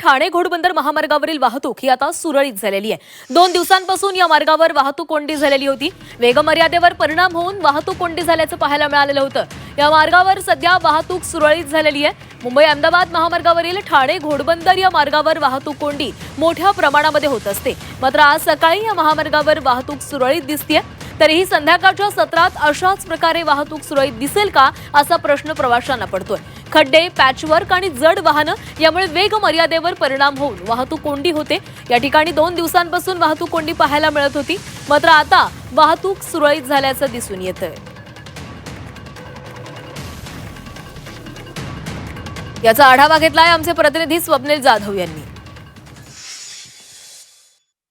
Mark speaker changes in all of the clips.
Speaker 1: ठाणे घोडबंदर महामार्गावरील वाहतूक ही आता सुरळीत झालेली आहे। 2 दिवसांपासून या मार्गावर वाहतूक कोंडी झालेली होती। वेगमर्यादेवर परिणाम होऊन वाहतूक कोंडी झाल्याचं पाहायला मिळालेलं होतं। या मार्गावर सध्या वाहतूक सुरळीत झालेली आहे। मुंबई अहमदाबाद महामार्गावरील ठाणे घोडबंदर या मार्गावर वाहतूक कोंडी मोठ्या प्रमाणामध्ये होत असते। मात्र आज सकाळी या महामार्गावर वाहतूक सुरळीत दिसतेय। तरीही संध्याकाळच्या सत्रात अशाच प्रकारे वाहतूक सुरळीत दिसेल का असा प्रश्न प्रवाशांना पडतोय। खड्डे, पॅचवर्क आणि जड वाहनं यामुळे वेग मर्यादेवर परिणाम होऊन वाहतूक कोंडी होते। या ठिकाणी 2 दिवसांपासून वाहतूक कोंडी पाहायला मिळत होती, मात्र आता वाहतूक सुरळीत झाल्याचं दिसून येतंय। याचा आढावा घेतलाय आमचे प्रतिनिधी स्वप्नील जाधव यांनी।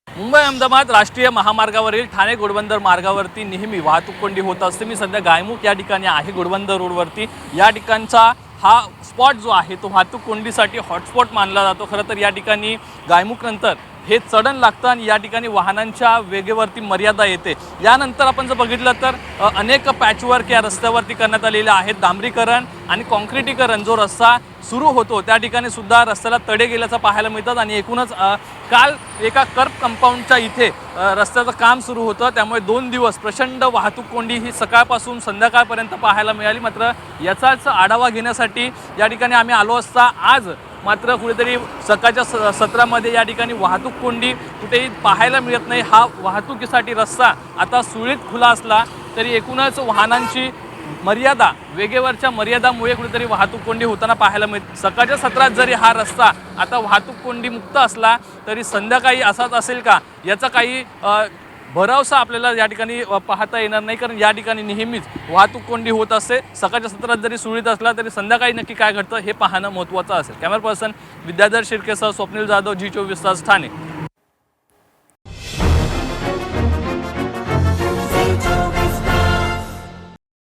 Speaker 2: मुंबई अहमदाबाद राष्ट्रीय महामार्गावरील ठाणे घोडबंदर मार्गावरती नेहमी वाहतूक कोंडी होत असते। मी सध्या गायमुख या ठिकाणी आहे, घोडबंदर रोडवरती। या ठिकाणचा हा स्पॉट जो आहे तो वाहतूक कोंडीसाठी हॉटस्पॉट मानला जातो। खरं तर या ठिकाणी गायमुख नंतर हे चढण लागतं आणि या ठिकाणी वाहनांच्या वेगेवरती मर्यादा येते। यानंतर आपण जर बघितलं तर अनेक पॅचवर्क या रस्त्यावरती करण्यात आलेले आहेत। डांबरीकरण आणि कॉन्क्रिटीकरण जो रस्ता सुरू होतो त्या ठिकाणी सुद्धा रस्त्याला तडे गेल्याचं पाहायला मिळतात आणि एकूणच काल एका कर्ब कंपाऊंडच्या इथे रस्त्याचं काम सुरू होतं, त्यामुळे 2 दिवस प्रचंड वाहतूक कोंडी ही सकाळपासून संध्याकाळपर्यंत पाहायला मिळाली। मात्र याचाच आढावा घेण्यासाठी या ठिकाणी आम्ही आलो असता आज मात्र कुठेतरी सकाळच्या सत्रामध्ये या ठिकाणी वाहतूक कोंडी कुठेही पाहायला मिळत नाही। हा वाहतुकीसाठी रस्ता आता सुरळीत खुला असला तरी एकूणच वाहनांची मर्यादा, वेगेवरच्या मर्यादामुळे कुठेतरी वाहतूक कोंडी होताना पाहायला मिळते। सकाळच्या सत्रात जरी हा रस्ता आता वाहतूक कोंडी मुक्त असला तरी संध्याकाळी असाच असेल का याचा काही भरवसा आपल्याला या ठिकाणी पाहता येणार नाही, कारण या ठिकाणी नेहमीच वाहतूक कोंडी होत असते। सकाळच्या सत्रात जरी सुरळीत असला तरी संध्याकाळी नक्की काय घडतं हे पाहणं महत्त्वाचं असेल। कॅमेरा पर्सन विद्याधर शिर्केसह स्वप्नील जाधव, G24 तास ठाणे।